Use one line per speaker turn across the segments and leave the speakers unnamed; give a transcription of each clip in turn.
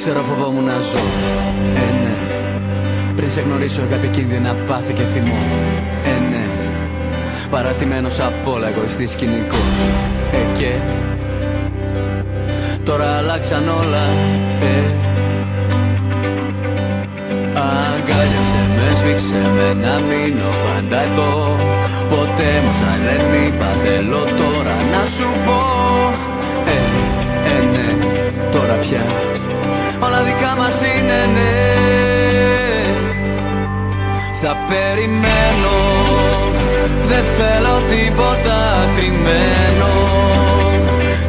Ξέρω φοβόμουν να ζω, ναι. Πριν σε γνωρίσω είχα επικίνδυνα πάθη και θυμό, ναι. Παρατημένος απ' όλα, εγωιστής κοινικός, και τώρα αλλάξαν όλα, αγκάλιασε με, σφίξε με, να μείνω πάντα εδώ. Ποτέ μου σαν δεν είπα, θέλω τώρα να σου πω, ναι, τώρα πια όλα δικά μας είναι, ναι. Θα περιμένω, δεν θέλω τίποτα κρυμμένο.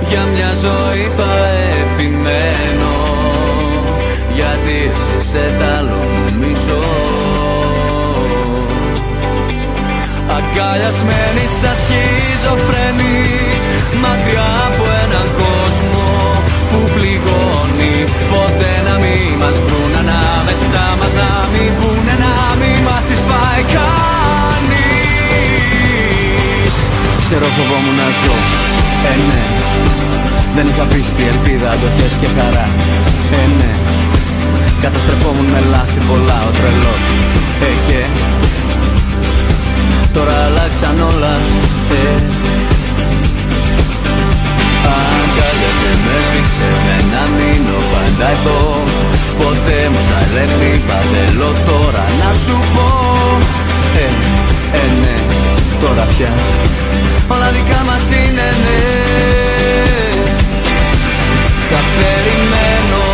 Για μια ζωή θα επιμένω, γιατί εσύ σε τ' άλλο μου μισώ. Αγκαλιασμένοι σαν σχιζοφρενείς, μακριά από έναν κόσμο που πληγώνει. Ποτέ να μην μας βρουν ανάμεσά μας, να μην βγουνε, να μην μας τις πάει κανείς. Ξέρω φοβόμουν να ζω, ναι. Δεν είχα πίστη, ελπίδα, αντοχές και χαρά, ναι. Καταστρεφόμουν με λάθη πολλά ο τρελός, και τώρα αλλάξαν όλα, αγκάλιασε με, σφίξε με, να μείνω πάντα εδώ. Ποτέ μου σαν δεν είπα, θέλω τώρα να σου πω, ναι, τώρα πια όλα δικά μας είναι, ναι. Θα περιμένω,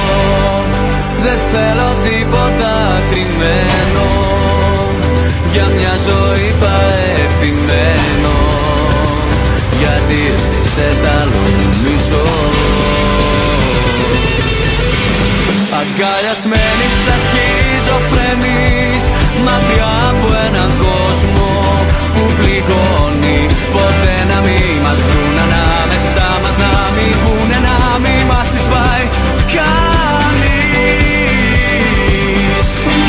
δεν θέλω τίποτα κρυμμένο. Για μια ζωή θα επιμένω, γιατί εσύ σε τ' άλλο μισώ. Αγκαλιασμένοι σαν σχιζοφρενείς, μακριά από έναν κόσμο που πληγώνει. Ποτέ να μην μας βρουν ανάμεσά μας, να μην βγουνε, να μην μας τις πάει κανείς.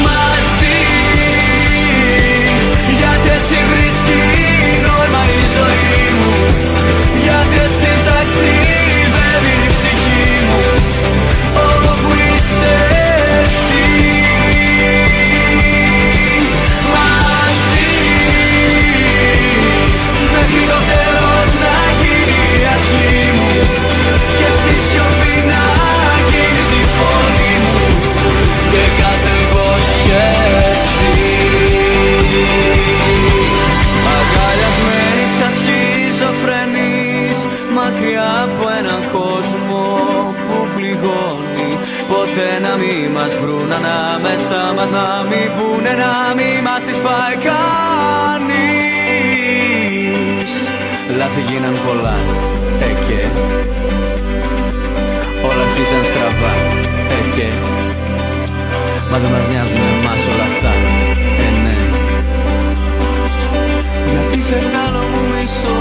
Μαζί, γιατί έτσι βρίσκει νόημα η ζωή μου, γιατί έτσι ταξιδεύει η ψυχή μου, όπου είσαι εσύ. Μαζί, μέχρι το τέλος να γίνει η αρχή μου, και στη σιωπή να γίνεις η φωνή μου, και κάθε υπόσχεση. Αγκαλιασμένοι σαν σχιζοφρενείς, μακριά από έναν κόσμο που πληγώνει. Ποτέ να μην μας βρουν ανάμεσά μας, να μην πούνε, να μην μας τις πάει κανείς. Λάθη γίναν πολλά, και όλα αρχίσαν στραβά, και μα δεν μας νοιάζουν εμάς όλα αυτά, ναι. Γιατί σε κάνω μου μισώ.